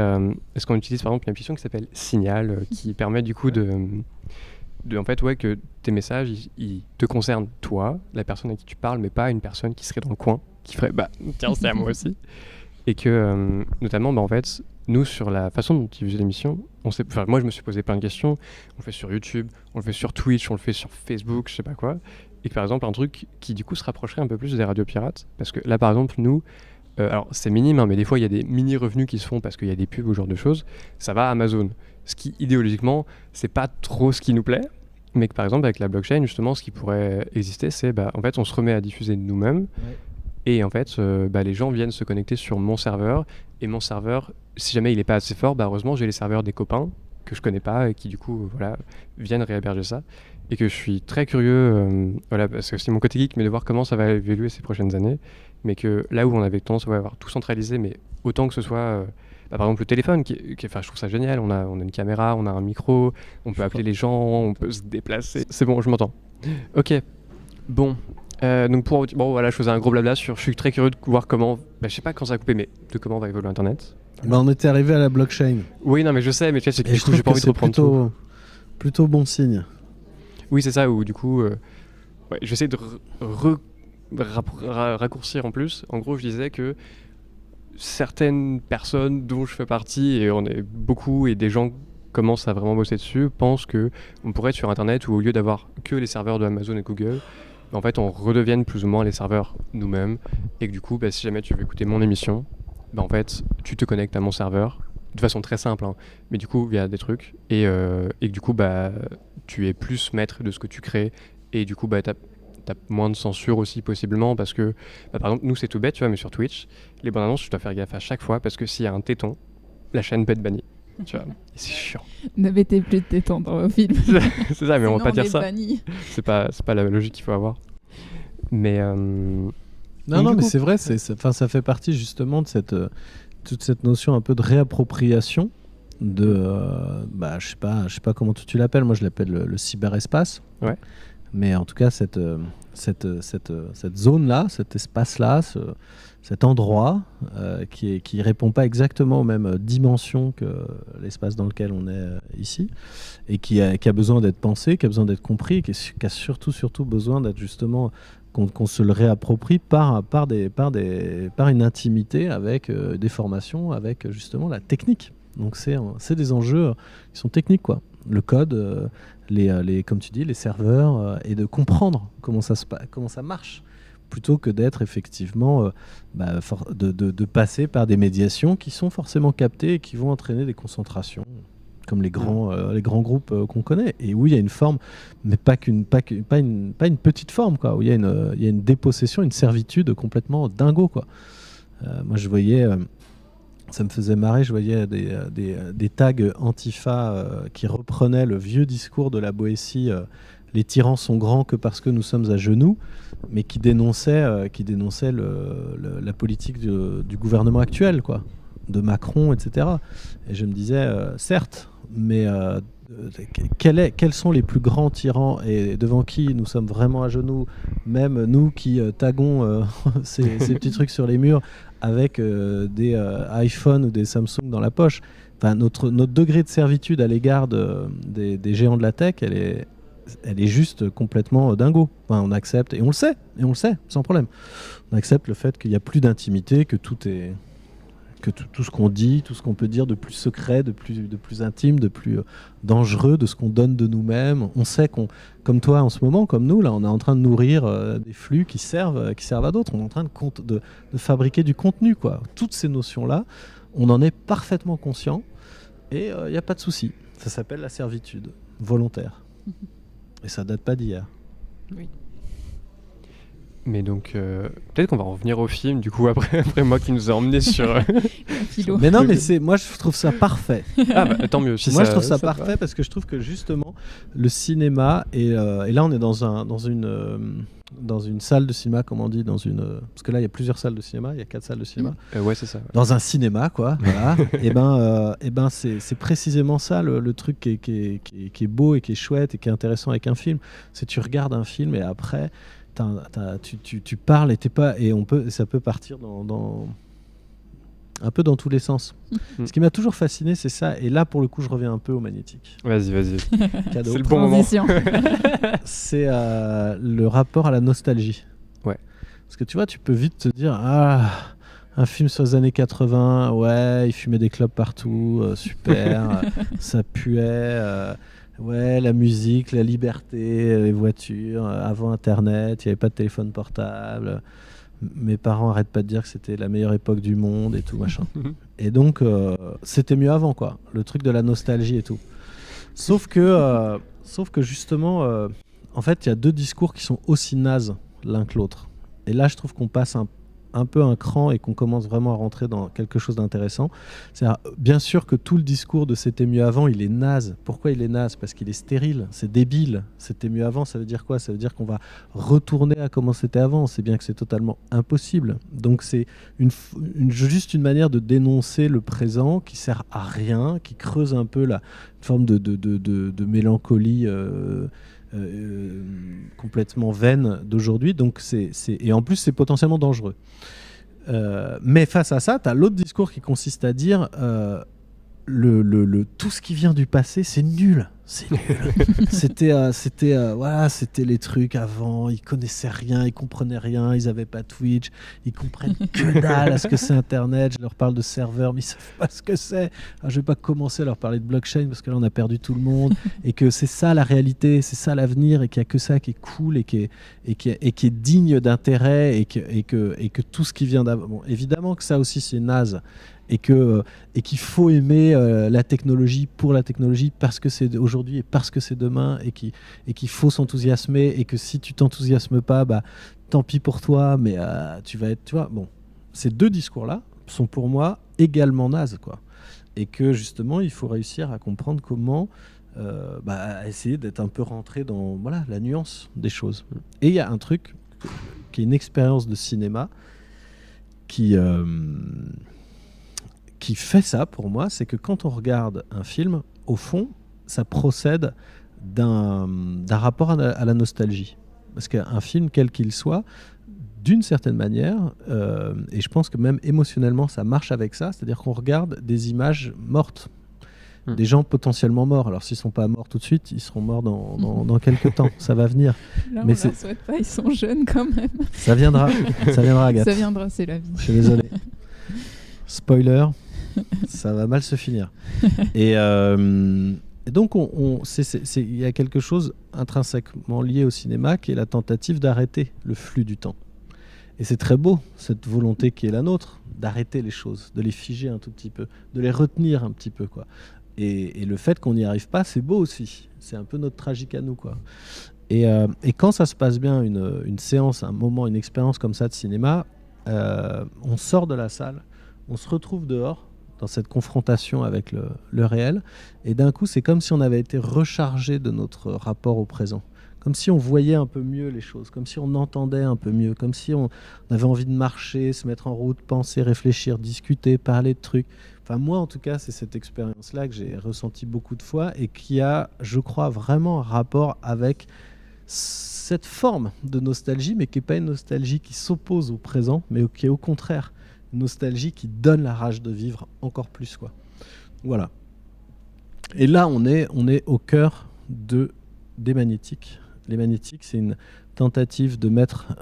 parce qu'on utilise par exemple une application qui s'appelle Signal, qui permet du coup en fait, ouais, que tes messages, ils te concernent toi, la personne à qui tu parles, mais pas une personne qui serait dans le coin, qui ferait, bah, tiens, c'est à moi aussi. Et que, notamment, bah, en fait, nous, sur la façon dont ils faisaient l'émission, moi, je me suis posé plein de questions. On le fait sur YouTube, on le fait sur Twitch, on le fait sur Facebook, je sais pas quoi. Et que, par exemple, un truc qui, du coup, se rapprocherait un peu plus des radios pirates. Parce que là, par exemple, nous, alors, c'est minime, hein, mais des fois, il y a des mini-revenus qui se font parce qu'il y a des pubs ou ce genre de choses. Ça va à Amazon. Ce qui, idéologiquement, c'est pas trop ce qui nous plaît. Mais que, par exemple, avec la blockchain, justement, ce qui pourrait exister, c'est, bah, en fait, on se remet à diffuser de nous-mêmes.
Ouais.
Et en fait, bah, les gens viennent se connecter sur mon serveur. Et mon serveur, si jamais il n'est pas assez fort, bah, heureusement, j'ai les serveurs des copains que je connais pas et qui, du coup, voilà, viennent réhéberger ça. Et que je suis très curieux, voilà, parce que c'est mon côté geek, mais de voir comment ça va évoluer ces prochaines années. Mais que là où on avait tendance à avoir tout centralisé, mais autant que ce soit, bah, par exemple, le téléphone, enfin, je trouve ça génial. On a une caméra, on a un micro, on peut appeler les gens, on peut se déplacer. C'est bon, je m'entends. Ok, bon. Donc bon voilà, je faisais un gros blabla je suis très curieux de voir comment, bah, je sais pas quand ça va couper, mais de comment va évoluer Internet.
Bah, on était arrivé à la blockchain.
Oui, non mais je sais, mais tu sais, c'est que
Et
du
je
coup j'ai
trouve
pas
que
envie de
c'est
reprendre tout.
plutôt bon signe.
Oui, c'est ça, où du coup, ouais, j'essaie de raccourcir en plus. En gros, je disais que certaines personnes dont je fais partie, et on est beaucoup, et des gens commencent à vraiment bosser dessus, pensent que on pourrait être sur Internet où au lieu d'avoir que les serveurs de Amazon et Google, en fait, on redevienne plus ou moins les serveurs nous-mêmes, et que du coup, bah, si jamais tu veux écouter mon émission, bah, en fait, tu te connectes à mon serveur, de façon très simple, hein, mais du coup, via des trucs, et que du coup, bah, tu es plus maître de ce que tu crées, et du coup, bah, t'as moins de censure aussi, possiblement, parce que, bah, par exemple, nous, c'est tout bête, tu vois, mais sur Twitch, les bandes annonces, tu dois faire gaffe à chaque fois, parce que s'il y a un téton, la chaîne peut être bannie. Tu vois, et c'est chiant.
Ne mettez plus de tétons dans vos films.
C'est ça, mais on va pas dire ça.
Bannis.
C'est pas la logique qu'il faut avoir. Mais
Non,
donc,
mais
coup,
c'est vrai, ça fait partie justement de toute cette notion un peu de réappropriation de, bah, je sais pas comment tu l'appelles, moi je l'appelle le cyberespace.
Ouais.
Mais en tout cas, cette zone-là, cet espace-là, cet endroit qui répond pas exactement aux mêmes dimensions que l'espace dans lequel on est ici, et qui a besoin d'être pensé, qui a besoin d'être compris, et qui a surtout besoin d'être justement qu'on se le réapproprie par une intimité avec des formations, avec justement la technique. Donc c'est des enjeux qui sont techniques, quoi. Le code, comme tu dis, les serveurs, et de comprendre comment ça marche, plutôt que d'être effectivement de passer par des médiations qui sont forcément captées et qui vont entraîner des concentrations, comme les grands groupes qu'on connaît, et où il y a une forme, mais pas une petite forme, quoi, où il y a une dépossession, une servitude complètement dingo, quoi. Moi je voyais, ça me faisait marrer, je voyais des tags Antifa qui reprenaient le vieux discours de la Boétie, les tyrans sont grands que parce que nous sommes à genoux, mais qui dénonçaient la politique du gouvernement actuel, quoi, de Macron, etc. Et je me disais, certes, mais quels sont les plus grands tyrans et devant qui nous sommes vraiment à genoux, même nous qui taguons ces petits trucs sur les murs avec des iPhone ou des Samsung dans la poche. Enfin, notre degré de servitude à l'égard des géants de la tech, elle est juste complètement dingo. Enfin, on accepte, et on le sait, sans problème. On accepte le fait qu'il n'y a plus d'intimité, que tout ce qu'on dit, tout ce qu'on peut dire de plus secret, de plus intime, de plus dangereux, de ce qu'on donne de nous-mêmes. On sait comme toi en ce moment, comme nous, là, on est en train de nourrir des flux qui servent à d'autres. On est en train de fabriquer du contenu, quoi. Toutes ces notions-là, on en est parfaitement conscient, et il n'y a pas de souci. Ça s'appelle la servitude volontaire. Et ça date pas d'hier.
Oui.
Mais donc, peut-être qu'on va revenir au film, du coup, après moi qui nous a emmenés sur...
Philo.
Mais non, mais moi je trouve ça parfait.
Ah bah tant mieux. Si
Moi
ça,
je trouve ça
ça
parfait
va.
parce que je trouve que justement le cinéma, et là on est dans une dans une salle de cinéma, comme on dit, parce que là il y a plusieurs salles de cinéma, il y a 4 salles de cinéma.
Ouais, c'est ça. Ouais.
Dans un cinéma, quoi. Voilà. et ben c'est précisément ça le truc qui est beau et qui est chouette et qui est intéressant avec un film. C'est tu regardes un film et après tu parles et ça peut partir dans un peu dans tous les sens. Ce qui m'a toujours fasciné, c'est ça. Et là, pour le coup, je reviens un peu au magnétique.
Vas-y.
Cadeau.
C'est le bon moment.
C'est le rapport à la nostalgie.
Ouais.
Parce que tu vois, tu peux vite te dire, un film sur les années 80, ouais, il fumait des clopes partout, super, ça puait, ouais, la musique, la liberté, les voitures, avant Internet, il n'y avait pas de téléphone portable. Mes parents arrêtent pas de dire que c'était la meilleure époque du monde et tout machin. Et donc c'était mieux avant, quoi. Le truc de la nostalgie et tout. Sauf que justement, en fait, il y a 2 discours qui sont aussi nazes l'un que l'autre. Et là, je trouve qu'on passe un peu un cran et qu'on commence vraiment à rentrer dans quelque chose d'intéressant. C'est-à-dire, bien sûr que tout le discours de c'était mieux avant, il est naze. Pourquoi il est naze ? Parce qu'il est stérile, c'est débile. C'était mieux avant, ça veut dire quoi ? Ça veut dire qu'on va retourner à comment c'était avant. C'est bien que c'est totalement impossible. Donc c'est juste une manière de dénoncer le présent qui sert à rien, qui creuse un peu la forme de mélancolie complètement vaine d'aujourd'hui. Donc et en plus c'est potentiellement dangereux. Mais face à ça, tu as l'autre discours qui consiste à dire tout ce qui vient du passé, c'est nul. C'était les trucs avant, ils connaissaient rien, ils comprenaient rien, ils avaient pas Twitch, ils comprennent que dalle à ce que c'est Internet. Je leur parle de serveurs, mais ils savent pas ce que c'est. Alors, je vais pas commencer à leur parler de blockchain parce que là on a perdu tout le monde et que c'est ça la réalité, c'est ça l'avenir et qu'il y a que ça qui est cool et qui est digne d'intérêt et que tout ce qui vient d'avant. Bon, évidemment que ça aussi c'est naze. Et qu'il faut aimer la technologie pour la technologie parce que c'est aujourd'hui et parce que c'est demain et qu'il faut s'enthousiasmer et que si tu t'enthousiasmes pas, bah, tant pis pour toi, mais tu vas être... Tu vois, bon, ces 2 discours-là sont pour moi également nazes, quoi. Et que justement, il faut réussir à comprendre comment essayer d'être un peu rentré dans la nuance des choses. Et il y a un truc qui est une expérience de cinéma qui fait ça pour moi, c'est que quand on regarde un film, au fond, ça procède d'un rapport à la nostalgie. Parce qu'un film, quel qu'il soit, d'une certaine manière, et je pense que même émotionnellement, ça marche avec ça, c'est-à-dire qu'on regarde des images mortes, des gens potentiellement morts. Alors s'ils ne sont pas morts tout de suite, ils seront morts dans quelques temps, ça va venir.
Là, mais on ne leur souhaite pas, ils sont jeunes quand même.
Ça viendra, Agathe.
Ça viendra, c'est la vie.
Je suis désolé. Spoiler, ça va mal se finir. Et donc, il y a quelque chose intrinsèquement lié au cinéma qui est la tentative d'arrêter le flux du temps. Et c'est très beau, cette volonté qui est la nôtre, d'arrêter les choses, de les figer un tout petit peu, de les retenir un petit peu, quoi. Et le fait qu'on n'y arrive pas, c'est beau aussi. C'est un peu notre tragique à nous, quoi. Et quand ça se passe bien, une séance, un moment, une expérience comme ça de cinéma, on sort de la salle, on se retrouve dehors, dans cette confrontation avec le réel, et d'un coup, c'est comme si on avait été rechargé de notre rapport au présent. Comme si on voyait un peu mieux les choses, comme si on entendait un peu mieux, comme si on avait envie de marcher, se mettre en route, penser, réfléchir, discuter, parler de trucs. Enfin, moi, en tout cas, c'est cette expérience-là que j'ai ressentie beaucoup de fois et qui a, je crois, vraiment un rapport avec cette forme de nostalgie, mais qui n'est pas une nostalgie qui s'oppose au présent, mais qui est au contraire une nostalgie qui donne la rage de vivre encore plus, quoi. Voilà. Et là, on est au cœur des magnétiques. Les magnétiques, c'est une tentative de mettre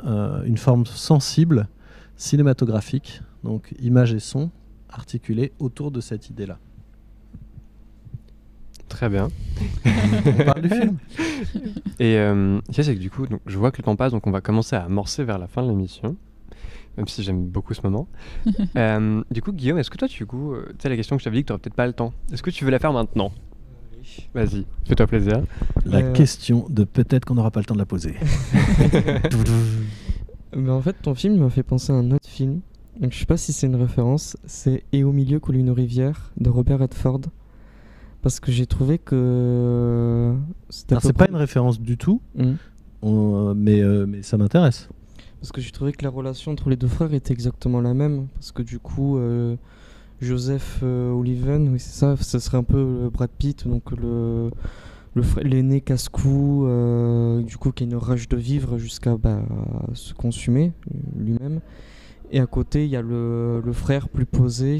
une forme sensible, cinématographique, donc image et son, articulés autour de cette idée-là.
Très bien.
On parle du film.
Et c'est que du coup, donc, je vois que le temps passe, donc on va commencer à amorcer vers la fin de l'émission, même si j'aime beaucoup ce moment. Du coup, Guillaume, est-ce que toi, tu sais la question que je t'avais dit que tu n'aurais peut-être pas le temps, est-ce que tu veux la faire maintenant ? Vas-y, fais-toi plaisir.
La question de peut-être qu'on n'aura pas le temps de la poser.
Mais en fait, ton film m'a fait penser à un autre film. Donc, je sais pas si c'est une référence. C'est Et au milieu coule une rivière de Robert Redford. Parce que j'ai trouvé que
c'est pas une référence du tout. mais ça m'intéresse.
Parce que j'ai trouvé que la relation entre les deux frères était exactement la même. Parce que du coup, Joseph Oliven, oui c'est ça, ça serait un peu Brad Pitt, donc l'aîné casse-cou, du coup qui a une rage de vivre jusqu'à se consumer lui-même. Et à côté, il y a le frère plus posé,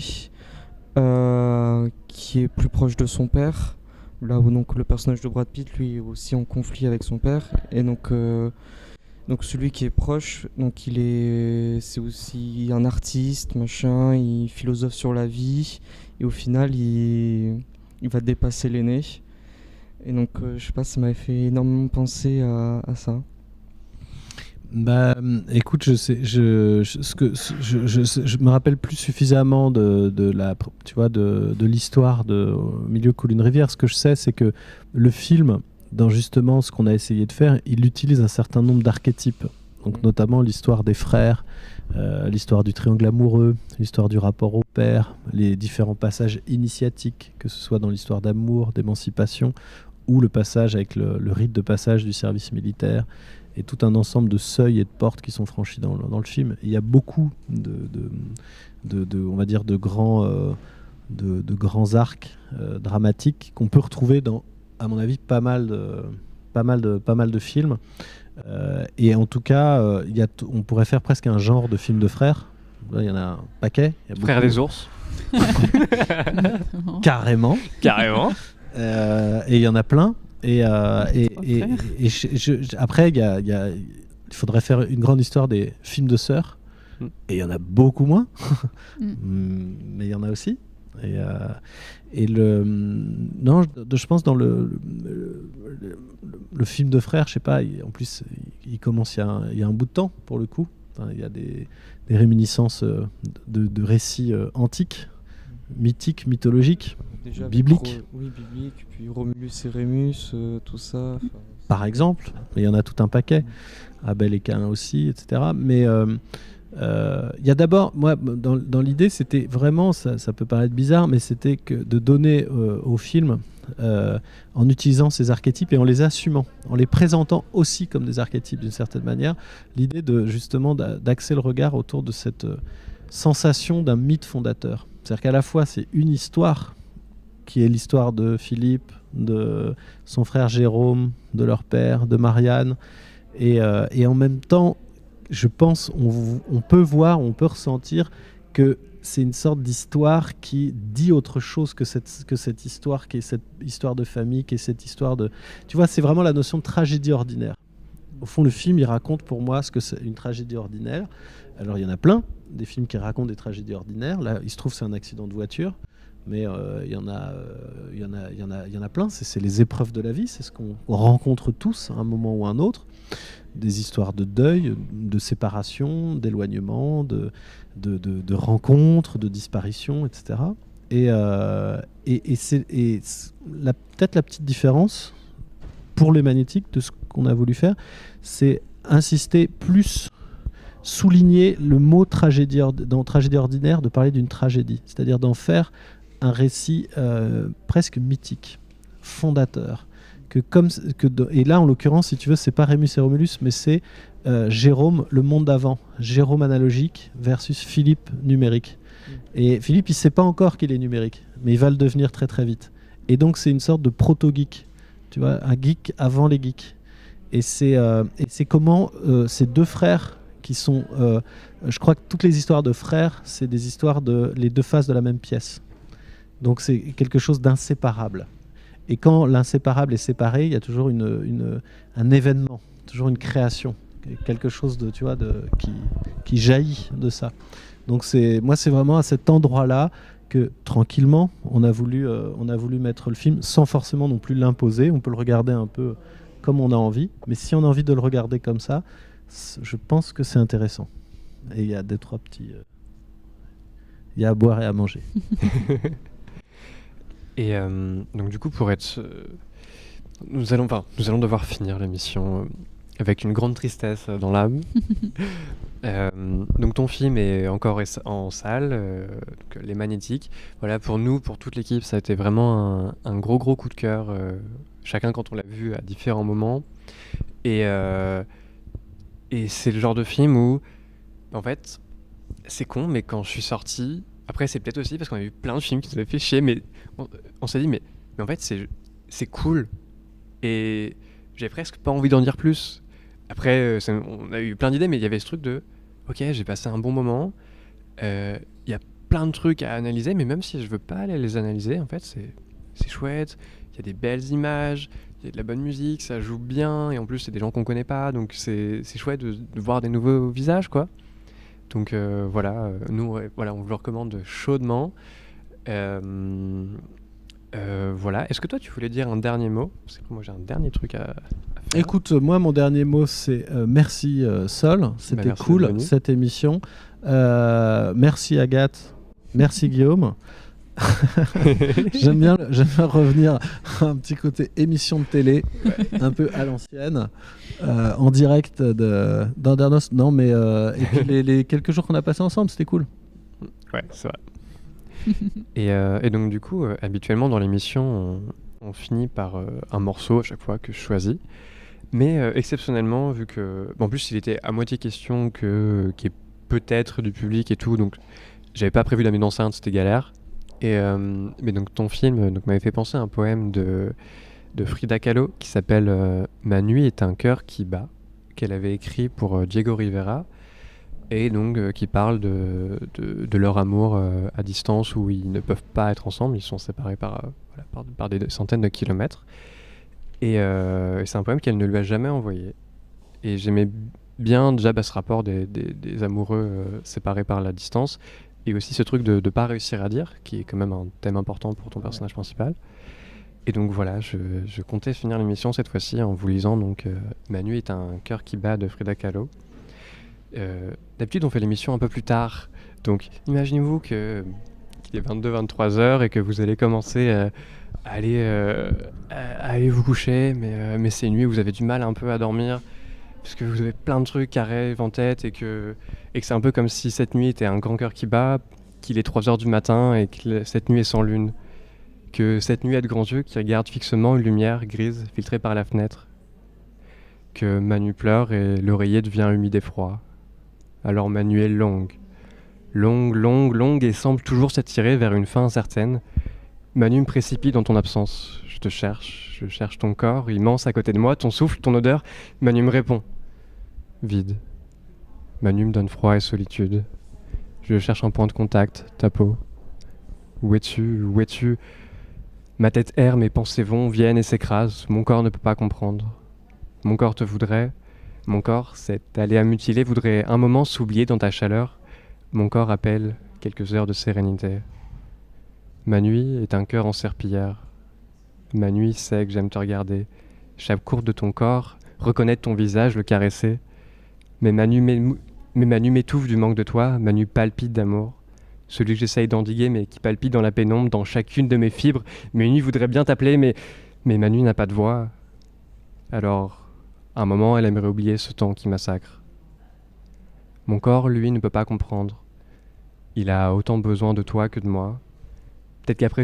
qui est plus proche de son père. Là où donc le personnage de Brad Pitt, lui, est aussi en conflit avec son père. Et donc celui qui est proche, donc c'est aussi un artiste, machin, il philosophe sur la vie. Et au final, il va dépasser l'aîné. Et donc, je sais pas, ça m'avait fait énormément penser à ça.
Bah, écoute, je me rappelle plus suffisamment tu vois, de l'histoire de Au milieu coule une rivière. Ce que je sais, c'est que le film, dans justement ce qu'on a essayé de faire, il utilise un certain nombre d'archétypes. Donc, notamment l'histoire des frères, l'histoire du triangle amoureux, l'histoire du rapport au père, les différents passages initiatiques, que ce soit dans l'histoire d'amour, d'émancipation, ou le passage avec le rite de passage du service militaire, et tout un ensemble de seuils et de portes qui sont franchis dans le film. Et il y a beaucoup on va dire de grands arcs dramatiques qu'on peut retrouver dans, à mon avis, pas mal de films. Et en tout cas, on pourrait faire presque un genre de film de frères. Là, il y en a un paquet.
Frères des ours.
Carrément. Et il y en a plein. Après, il faudrait faire une grande histoire des films de sœurs. Et il y en a beaucoup moins. Mais il y en a aussi. Non, je pense dans le film de frères, je sais pas, en plus, il commence il y a un bout de temps, pour le coup. Enfin, il y a des réminiscences de récits antiques, mythiques, mythologiques.
Déjà
biblique.
Oui, biblique, puis Romulus et Rémus, tout ça.
Par exemple, mais il y en a tout un paquet. Abel et Caïn aussi, etc. Mais il y a d'abord, moi, dans l'idée, c'était vraiment, ça peut paraître bizarre, mais c'était de donner au film, en utilisant ces archétypes et en les assumant, en les présentant aussi comme des archétypes d'une certaine manière, l'idée justement d'axer le regard autour de cette sensation d'un mythe fondateur. C'est-à-dire qu'à la fois, c'est une histoire qui est l'histoire de Philippe, de son frère Jérôme, de leur père, de Marianne. Et en même temps, je pense, on peut ressentir que c'est une sorte d'histoire qui dit autre chose que cette histoire, qui est cette histoire de famille, qui est cette histoire de... Tu vois, c'est vraiment la notion de tragédie ordinaire. Au fond, le film, il raconte pour moi ce que c'est une tragédie ordinaire. Alors, il y en a plein, des films qui racontent des tragédies ordinaires. Là, il se trouve, c'est un accident de voiture. Mais il y en a plein, c'est les épreuves de la vie, c'est ce qu'on rencontre tous à un moment ou à un autre, des histoires de deuil, de séparation, d'éloignement, de rencontres, de disparition, etc. Et peut-être la petite différence pour les magnétiques de ce qu'on a voulu faire, c'est insister plus, souligner le mot tragédie dans tragédie ordinaire, de parler d'une tragédie, c'est-à-dire d'en faire un récit presque mythique, fondateur. Et là, en l'occurrence, si tu veux, c'est pas Rémus et Romulus, mais c'est Jérôme, le monde d'avant. Jérôme analogique versus Philippe numérique. Et Philippe, il sait pas encore qu'il est numérique, mais il va le devenir très très vite. Et donc, c'est une sorte de proto-geek, tu vois, un geek avant les geeks. Et c'est comment ces deux frères qui sont... je crois que toutes les histoires de frères, c'est des histoires les deux faces de la même pièce. Donc c'est quelque chose d'inséparable. Et quand l'inséparable est séparé, il y a toujours un événement, toujours une création, quelque chose qui jaillit de ça. Donc moi, c'est vraiment à cet endroit-là que tranquillement, on a voulu mettre le film sans forcément non plus l'imposer. On peut le regarder un peu comme on a envie, mais si on a envie de le regarder comme ça, je pense que c'est intéressant. Et il y a deux, trois petits... Il y a à boire et à manger.
Et donc du coup, nous allons devoir finir l'émission avec une grande tristesse dans l'âme. Donc ton film est encore en salle, donc, Les Magnétiques. Voilà, pour nous, pour toute l'équipe, ça a été vraiment un gros coup de cœur, chacun quand on l'a vu à différents moments. Et, et c'est le genre de film où, en fait, c'est con, mais quand je suis sorti, après c'est peut-être aussi parce qu'on a eu plein de films qui nous avaient fait chier, mais on s'est dit, mais en fait c'est cool. Et j'ai presque pas envie d'en dire plus. Après, on a eu plein d'idées, mais il y avait ce truc de, ok, j'ai passé un bon moment, il y a plein de trucs à analyser, mais même si je veux pas aller les analyser, en fait, c'est chouette, il y a des belles images, il y a de la bonne musique, ça joue bien, et en plus, c'est des gens qu'on connaît pas, donc c'est chouette de voir des nouveaux visages, quoi. Donc voilà, nous, voilà, on vous le recommande chaudement. Voilà. Est-ce que toi, tu voulais dire un dernier mot? Parce que moi, j'ai un dernier truc à faire.
Écoute, moi, mon dernier mot, c'est merci Sol. C'était
merci d'être
cool,
venu.
cette émission. Merci Agathe. Merci Guillaume. J'aime bien revenir à un petit côté émission de télé, un peu à l'ancienne, en direct d'Andernos. Non, mais et puis les quelques jours qu'on a passés ensemble, c'était cool.
Ouais, c'est vrai. Et donc du coup, habituellement dans l'émission, on finit par un morceau à chaque fois que je choisis. Mais exceptionnellement, vu que... Bon, en plus, il était à moitié question qui est peut-être du public et tout, donc j'avais pas prévu la mise en scène, c'était galère. Mais donc ton film m'avait fait penser à un poème de Frida Kahlo qui s'appelle Ma nuit est un cœur qui bat, qu'elle avait écrit pour Diego Rivera, et donc qui parle de leur amour à distance où ils ne peuvent pas être ensemble, ils sont séparés par des centaines de kilomètres. Et c'est un poème qu'elle ne lui a jamais envoyé. Et j'aimais bien déjà ce rapport des amoureux séparés par la distance, et aussi ce truc de ne pas réussir à dire, qui est quand même un thème important pour ton personnage principal. Et donc voilà, je comptais finir l'émission cette fois-ci en vous lisant donc Ma nuit est un cœur qui bat de Frida Kahlo. D'habitude on fait l'émission un peu plus tard, donc imaginez-vous qu'il est 22-23 heures et que vous allez commencer à aller vous coucher, mais c'est nuit, vous avez du mal un peu à dormir parce que vous avez plein de trucs qui arrivent en tête et que c'est un peu comme si cette nuit était un grand cœur qui bat, qu'il est 3 heures du matin et que cette nuit est sans lune, que cette nuit a de grands yeux qui regardent fixement une lumière grise filtrée par la fenêtre, que Manu pleure et l'oreiller devient humide et froid. Alors ma nuit est longue, longue, longue, longue et semble toujours s'attirer vers une fin incertaine. Manu me précipite dans ton absence. Je cherche ton corps immense à côté de moi, ton souffle, ton odeur. Manu me répond. Vide. Manu me donne froid et solitude. Je cherche un point de contact, ta peau. Où es-tu? Où es-tu? Ma tête erre, mes pensées vont, viennent et s'écrasent. Mon corps ne peut pas comprendre. Mon corps te voudrait. Mon corps, cet aléa mutilé, voudrait un moment s'oublier dans ta chaleur. Mon corps appelle quelques heures de sérénité. Ma nuit est un cœur en serpillière. Ma nuit sait que j'aime te regarder. Chaque courbe de ton corps, reconnaître ton visage, le caresser. Mais ma nuit m'étouffe du manque de toi, ma nuit palpite d'amour. Celui que j'essaye d'endiguer, mais qui palpite dans la pénombre, dans chacune de mes fibres. Mes nuits voudraient bien t'appeler, mais ma nuit n'a pas de voix. Alors, à un moment, elle aimerait oublier ce temps qui massacre. Mon corps, lui, ne peut pas comprendre. Il a autant besoin de toi que de moi. Peut-être qu'après